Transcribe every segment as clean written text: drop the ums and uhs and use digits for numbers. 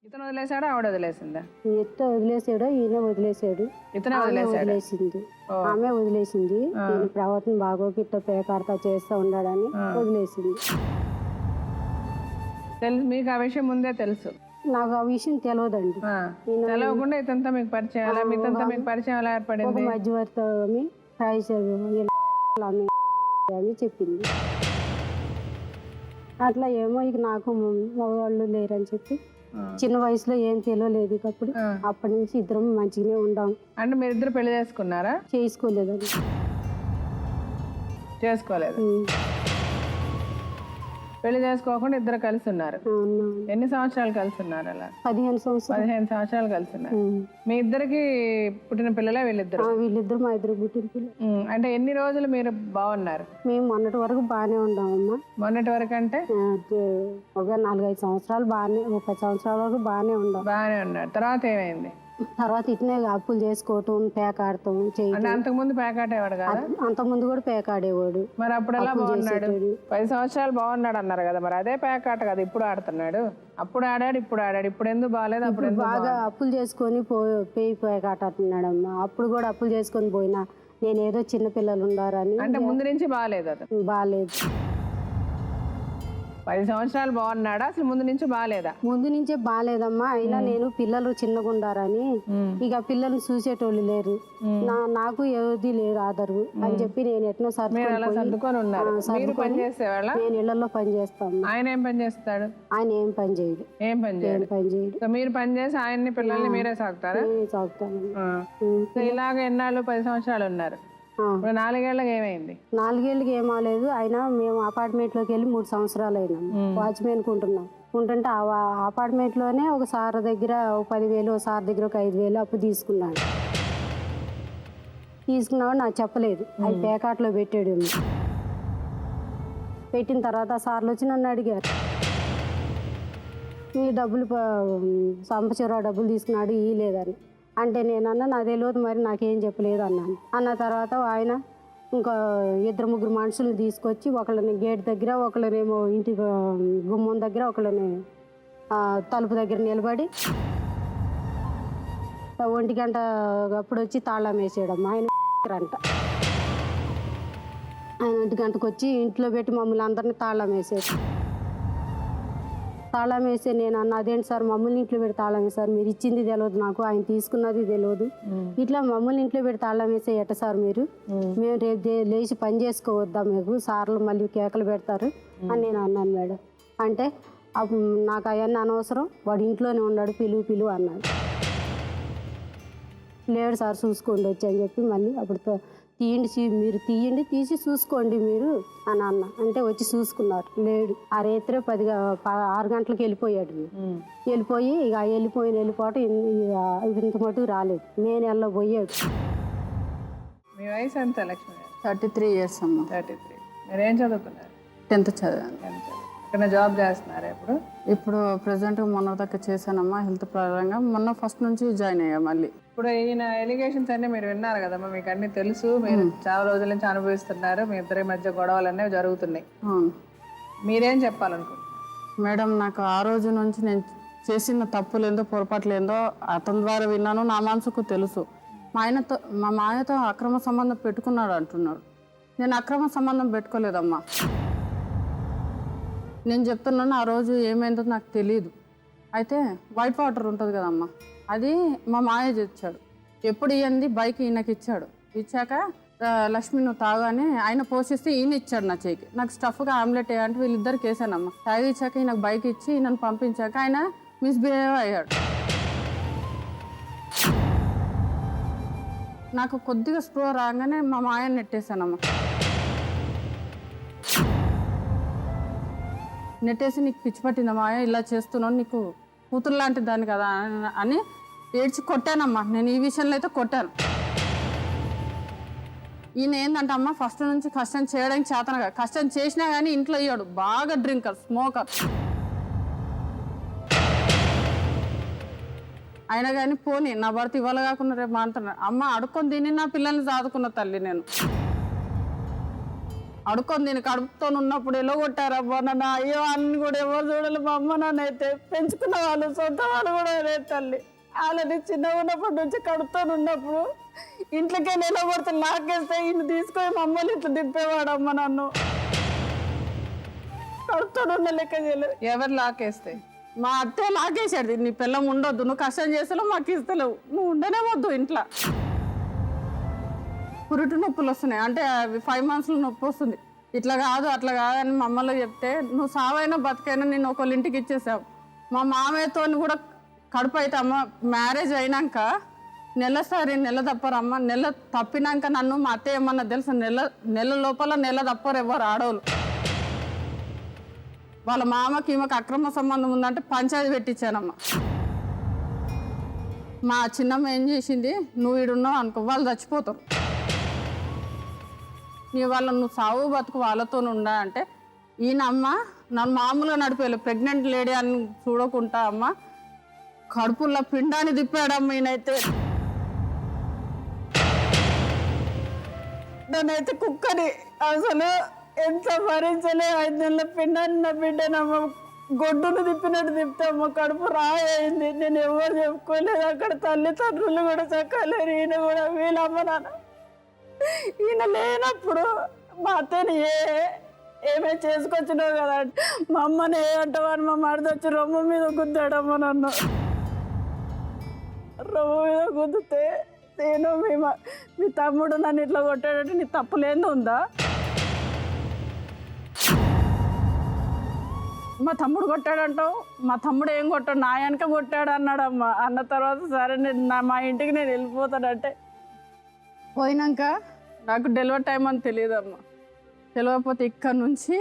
ఇతను వదిలేసాడా ఆవిడ వదిలేసిందా? ఎత్త వదిలేసాడో ఈయన వదిలేసాడు. ఇతనే ఆమె వదిలేసాడా? వదిలేసింది. ఆమె వదిలేసింది. నేను ప్రవర్తన బాగోకి ఇట్లా పేకాడతా చేస్తూ ఉన్నాడని వదిలేసింది. తెలుసు మీకు ఆ విషయం ముందే తెలుసు? నాకు ఆ విషయం తెలియదండి. తెలవకుండా ఇతంతా మీకు పరిచయం ఇతంతా మీకు పరిచయం ఎలా ఒక ఏర్పడింది? మధ్యవర్తి అని చెప్పింది. అట్లా ఏమో ఇక నాకు మగవాళ్ళు లేరని చెప్పి చిన్న వయసులో ఏం తెలియలేదు. అప్పుడు అప్పటి నుంచి ఇద్దరం మంచిగానే ఉండాం. అంటే మీరిద్దరు పెళ్లి చేసుకున్నారా? చేసుకోలేదండి. చేసుకోలేదు. పెళ్లి చేసుకోకుండా ఇద్దరు కలిసి ఉన్నారు. అవునా. ఎన్ని సంవత్సరాలు కలిసి ఉన్నారు? అలా 15 సంవత్సరాలు. 15 సంవత్సరాలు కలిసి ఉన్నారు. మీ ఇద్దరికి పుట్టిన పిల్లలే వీళ్ళిద్దరు? వీళ్ళిద్దరు మా ఇద్దరు పుట్టిన పిల్లలు. అంటే ఎన్ని రోజులు మీరు బాగున్నారు? మేము మొన్నటి వరకు బాగానే ఉన్నామమ్మా. మొన్నటి వరకు అంటే ఒక 4-5 సంవత్సరాలు బాగానే, 30 సంవత్సరాల వరకు బాగానే ఉన్నాం. బాగానే ఉన్నారు. తర్వాత ఏమైంది? తర్వాత ఇట్నే అప్పులు చేసుకోవటం, పేకాడటం చేయటం. అంటే అంతకుముందు పేకాటేవాడు కదా? అంతకుముందు కూడా పేకాడేవాడు. మరి అప్పుడు ఎలా బాగున్నాడు? 10 సంవత్సరాలు బాగున్నాడు అన్నారు కదా, మరి అదే పేకాట కదా ఇప్పుడు ఆడుతున్నాడు? అప్పుడు ఆడాడు, ఇప్పుడు ఆడాడు. ఇప్పుడు ఎందుకు బాగాలేదు? అప్పుడు ఎందుకు బాగా అప్పులు చేసుకొని పోయి పేకాడుతున్నాడమ్మా. అప్పుడు కూడా అప్పులు చేసుకొని పోయినా నేనేదో చిన్నపిల్లలు ఉండారని. అంటే ముందు నుంచి బాగాలేదు? అది బాగాలేదు. 10 సంవత్సరాలు బాగున్నాడా? అసలు ముందు నుంచి బాగాలేదా? ముందు నుంచే బాగాలేదమ్మా. అయినా నేను పిల్లలు చిన్నగా ఉండారని ఇక పిల్లల్ని చూసేటోళ్ళు లేరు, నాకు ఏది లేరు ఆధారు అని చెప్పి నేను ఎట్నో సర్దుకొని ఉన్నారు. మీరు పని చేసేవాళ్ళ? నేను ఇళ్లలో పని చేస్తాను. ఆయన ఏం పని చేస్తాడు? ఆయన ఏం పని చేయడు. ఏం పని చేయడు. మీరు పని చేసి ఆయన్ని పిల్లల్ని మీరే సాగుతారా? సాగుతాను. ఇలాగ ఎన్నాళ్ళు? 10 సంవత్సరాలు ఉన్నారు. ఇప్పుడు 4 ఏళ్ళకి ఏమైంది? 4 ఏళ్ళకి ఏమాలేదు. అయినా మేము అపార్ట్మెంట్ లోకి వెళ్ళి 3 సంవత్సరాలు అయినాం. వాచ్మెన్ ఉంటున్నాం. ఉంటుంటే ఆ అపార్ట్మెంట్ లోనే ఒక సార్ దగ్గర 10,000, ఒక సార్ దగ్గర ఒక 5,000 అప్పు తీసుకున్నాడు. తీసుకున్నాడు నాకు చెప్పలేదు. అది పేకాట్లో పెట్టాడు. పెట్టిన తర్వాత సార్లు వచ్చి నన్ను అడిగారు, ఈ డబ్బులు సంపచరావు డబ్బులు తీసుకున్నాడు ఇవ్వలేదని. అంటే నేను అన్నా నాకు తెలియదు, మరి నాకేం చెప్పలేదు అన్నాను. అన్న తర్వాత ఆయన ఇంకా 2-3 మనుషులను తీసుకొచ్చి ఒకళ్ళని గేట్ దగ్గర, ఒకళ్ళనేమో ఇంటి గుమ్మం దగ్గర, ఒకళ్ళని తలుపు దగ్గర నిలబడి 1 గంట అప్పుడు వచ్చి తాళం వేసేయడమ్మా. ఆయన అంట ఆయన 1 గంటకు వచ్చి ఇంట్లో పెట్టి మమ్మల్ని అందరినీ తాళం వేసేది. తాళం వేసే నేను అన్న, అదేంటి సార్ మమ్మల్ని ఇంట్లో పెట్టి తాళం వేసారు, మీరు ఇచ్చింది తెలియదు నాకు, ఆయన తీసుకున్నది తెలియదు, ఇట్లా మమ్మల్ని ఇంట్లో పెట్టి తాళం వేసే ఎట్ట సార్ మీరు, మేము రేపు లేచి పని చేసుకోవద్దా, మీకు సార్లు మళ్ళీ కేకలు పెడతారు అని నేను అన్నాను మేడం. అంటే అప్పుడు నాకు అవన్నీ అనవసరం, వాడు ఇంట్లోనే ఉన్నాడు, పిలువు అన్నాడు. లేడు సార్ చూసుకోండి వచ్చి అని చెప్పి మళ్ళీ అప్పుడు మీరు తీయండి, తీసి చూసుకోండి మీరు అని అన్న. అంటే వచ్చి చూసుకున్నారు. లేడు. ఆ రేత్రే 6 గంటలకు వెళ్ళిపోయాడు. వెళ్ళిపోయి ఇక వెళ్ళిపోవటం ఇంత మటుకు రాలేదు. నేను వెళ్ళబోయాడు. మీ వయసు ఎంత లక్ష్మి? 33 ఇయర్స్ అమ్మా. 33. మీరు ఏం చదువుకున్నారు? 10th చదివాను. ఇక్కడ జాబ్ చేస్తున్నారా ఇప్పుడు? ఇప్పుడు ప్రజెంట్ మొన్న దాకా చేశానమ్మా, హెల్త్ పరంగా. మొన్న ఫస్ట్ నుంచి జాయిన్ అయ్యా మళ్ళీ. ఇప్పుడు ఈయన ఎలిగేషన్స్ అన్నీ మీరు విన్నారు కదమ్మా, మీకు అన్నీ తెలుసు, మీరు చాలా రోజుల నుంచి అనుభవిస్తున్నారు, మీ ఇద్దరి మధ్య గొడవలు అనేవి జరుగుతున్నాయి. మీరేం చెప్పాలనుకుంటున్నారు? మేడం, నాకు ఆ రోజు నుంచి నేను చేసిన తప్పులేందో పొరపాట్లేందో అతని ద్వారా విన్నాను, నా మనసుకు తెలుసు. మా మాయతో అక్రమ సంబంధం పెట్టుకున్నాడు అంటున్నాడు. నేను అక్రమ సంబంధం పెట్టుకోలేదమ్మా. నేను చెప్తున్నాను, ఆ రోజు ఏమైందో నాకు తెలియదు. అయితే వైట్ వాటర్ ఉంటుంది కదమ్మా, అది మా మాయ తెచ్చాడు. ఎప్పుడు ఇవ్వండి బైక్ ఈయనకి ఇచ్చాడు. ఇచ్చాక లక్ష్మి నువ్వు తాగానే ఆయన పోషిస్తే ఈయన ఇచ్చాడు నా చేయికి. నాకు స్టఫ్గా ఆమ్లెట్ వేయాలంటే వీళ్ళిద్దరికి వేసానమ్మా. తాగి ఇచ్చాక ఈయనకు బైక్ ఇచ్చి నన్ను పంపించాక ఆయన మిస్బిహేవ్ అయ్యాడు. నాకు కొద్దిగా స్ప్రో రాగానే మా మాయని నెట్టేశానమ్మా. నెట్టేసి నీకు పిచ్చి పట్టిందా మాయ, ఇలా చేస్తున్నావు, నీకు కూతురు లాంటి దాన్ని కదా అని ఏడ్చి కొట్టానమ్మా. నేను ఈ విషయంలో అయితే కొట్టాను. ఈయన ఏంటంటే అమ్మ ఫస్ట్ నుంచి కష్టం చేయడానికి చేతనగా, కష్టం చేసినా కానీ ఇంట్లో ఇయ్యాడు. బాగా డ్రింకర్, స్మోకర్. అయినా కానీ పోనీ నా భర్త ఇవాళ కాకుండా రేపు అంటున్నాడు. అమ్మ అడుక్కొని తిని నా పిల్లల్ని చదువుకున్న తల్లి నేను. అడుక్కొని దీన్ని కడుపుతో ఉన్నప్పుడు ఎలా కొట్టారబ్బా నన్ను. అయ్యో అన్ని కూడా ఎవరు చూడాలి, మా అమ్మ నాన్న అయితే పెంచుకున్న వాళ్ళు సొంత వాళ్ళు కూడా లేదు తల్లి. వాళ్ళని చిన్నగా ఉన్నప్పటి నుంచి కడుపుతో ఉన్నప్పుడు ఇంట్లోకే ఎలా కొడితే లాకేస్తే ఇన్ని తీసుకొని మా అమ్మని ఇట్లా దింపేవాడమ్మ నన్ను. కడుపుతో ఉన్న లెక్క చేయలేదు. ఎవరు లాకేస్తే? మా అత్తే లాగేసాడు, నీ పిల్లం ఉండొద్దు, నువ్వు కష్టం చేస్తలేవు, మాకు ఇస్తలేవు, నువ్వు ఉండనే వద్దు ఇంట్లో. పురుటి నొప్పులు వస్తున్నాయి అంటే అవి 5 monthsలో నొప్పి వస్తుంది. ఇట్లా కాదు అట్లా కాదని మా అమ్మలో చెప్తే నువ్వు సావైనా బతికైనా నేను ఒకళ్ళ ఇంటికి ఇచ్చేసావు. మా మామయ్యతో కూడా కడుపు అయితే అమ్మ మ్యారేజ్ అయినాక నెల తప్పరమ్మ. నెల తప్పినాక నన్ను మా అత్తయ్య ఏమన్నా తెలుసా, నెల లోపల నెల తప్పరు ఎవరు ఆడవాళ్ళు. వాళ్ళ మామకి ఈమెకు అక్రమ సంబంధం ఉందంటే పంచాయతీ పెట్టించానమ్మ. మా చిన్నమ్మ ఏం చేసింది, నువ్వు ఈడున్నావు అనుకో వాళ్ళు చచ్చిపోతారు, నువ్వు సావు బతుకు వాళ్ళతో ఉండా అంటే ఈయనమ్మ నన్ను మామూలుగా నడిపేయాలి. ప్రెగ్నెంట్ లేడీ అని చూడకుండా అమ్మ కడుపుల్లో పిండాన్ని తిప్పాడమ్మ ఈయనైతే. నన్నైతే కుక్కని అసలు ఎంత భరించలే. 5 నెలల పిండాన్ని నా బిడ్డనమ్మ గొడ్డును తిప్పినట్టు తిప్పామ్మ. కడుపు రాయింది. నేను ఎవరు చెప్పుకోలేదు. అక్కడ తల్లిదండ్రులు కూడా చక్కలేరు. ఈయన కూడా వీళ్ళమ్మ నాన్న ఈయన లేనప్పుడు మా అత్తని ఏమే చేసుకొచ్చినావు కదా, మా అమ్మని ఏ అంటావని మా మరిదొచ్చి రొమ్మ మీద గుద్దాడమ్మ నన్ను. రొమ్మ మీద గుద్దితే నేను మీ తమ్ముడు నన్ను ఇట్లా కొట్టాడంటే నీ తప్పులేంది ఉందా? మా తమ్ముడు కొట్టాడంటావు, మా తమ్ముడు ఏం కొట్టాడు, నా వెనక కొట్టాడు అన్నాడమ్మ. అన్న తర్వాత సరే నేను మా ఇంటికి నేను వెళ్ళిపోతాడంటే పోయినాక నాకు డెలివరీ టైం అని తెలియదమ్మ. తెలియకపోతే ఇక్కడ నుంచి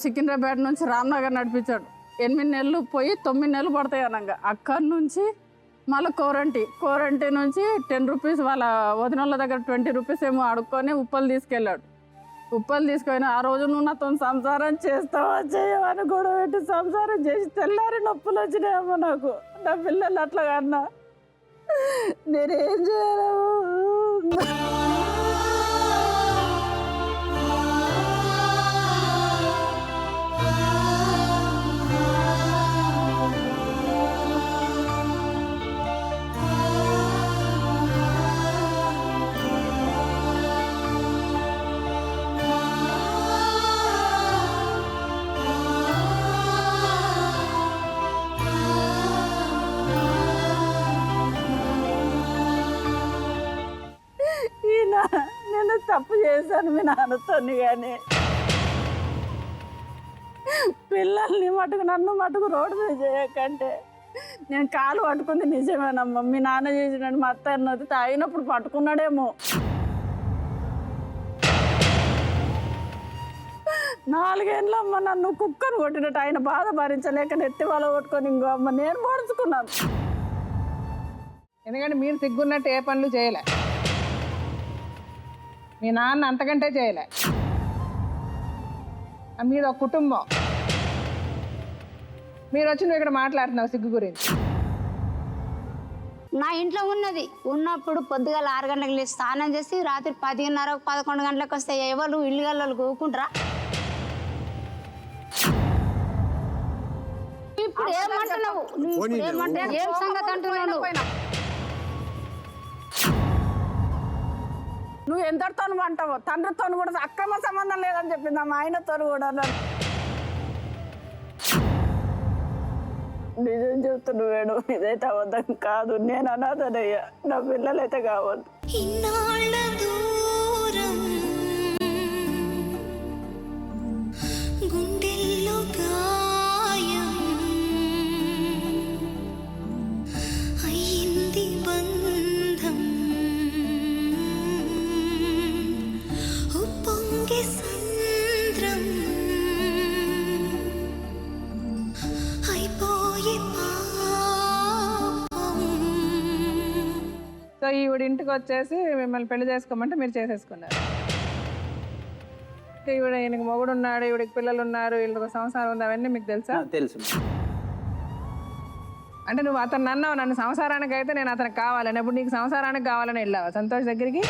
సికింద్రాబాద్ నుంచి రామ్నగర్ నడిపించాడు. 8 నెలలు పోయి 9 నెలలు పడతాయి అనగా. అక్కడి నుంచి మళ్ళీ కోరంటీ నుంచి 10 రూపీస్ వాళ్ళ వదినోళ్ళ దగ్గర 20 రూపీస్ ఏమో అడుక్కొని ఉప్పలు తీసుకెళ్ళాడు. ఉప్పలు తీసుకొని ఆ రోజు నువ్వు నాతో సంసారం చేస్తావా చేయవని గొడవ పెట్టి సంసారం చేసి తెల్లారి నొప్పులు వచ్చినాయమ్మ నాకు. నా పిల్లలు అట్లా కన్నా నేనేం చేయను. నేను తప్పు చేశాను మీ నాన్నతో, కానీ పిల్లల్ని మటుకు నన్ను మటుకు రోడ్డు మీద చేయకంటే నేను కాలు పట్టుకుంది నిజమేనమ్మా. మీ నాన్న చేసినాడు, మా అత్త అన్నది తాగినప్పుడు పట్టుకున్నాడేమో. 4 ఏళ్ళమ్మ నన్ను కుక్కను కొట్టినట్టు ఆయన బాధ భరించలేక నెత్తి వాళ్ళ కొట్టుకొని ఇంకో అమ్మ నేను పొడుచుకున్నాను. ఎందుకంటే మీరు సిగ్గున్నట్టు ఏ పనులు చేయలే, మీ నాన్న అంతకంటే చేయలే. మీద ఒక కుటుంబం, మీరు వచ్చి నువ్వు ఇక్కడ మాట్లాడుతున్నావు సిగ్గు గురించి. నా ఇంట్లో ఉన్నప్పుడు పొద్దుగాల 6 గంటలకు లేచి స్నానం చేసి రాత్రి 10:30 11 గంటలకు వస్తే ఎవరు ఇల్లు గల్లు కూకుంటారా? ఇప్పుడు ఏమంటున్నావు? ఏం సంగతి అంటున్నావు? నువ్వు ఎందరితో అంటావు, తండ్రితో కూడా అక్రమ సంబంధం లేదని చెప్పింది మా ఆయనతో కూడా. నిజం చెప్తున్నావు వేణు, ఇదైతే అబద్ధం కాదు. నేను అనాథనయ్యా, నా పిల్లలైతే కావద్దు. సో ఈవిడ ఇంటికి వచ్చేసి మిమ్మల్ని పెళ్లి చేసుకోమంటే మీరు చేసేసుకున్నారు. ఈవిడ ఈయనకి మొగుడు ఉన్నాడు, ఈవిడికి పిల్లలు ఉన్నారు, వీళ్ళకి సంసారం ఉంది, అవన్నీ మీకు తెలుసా? తెలుసు. అంటే నువ్వు అతను అన్నావు, నన్ను సంసారానికి అయితే నేను అతనికి కావాలని. ఇప్పుడు నీకు సంసారానికి కావాలని వెళ్ళావా సంతోష్ దగ్గరికి?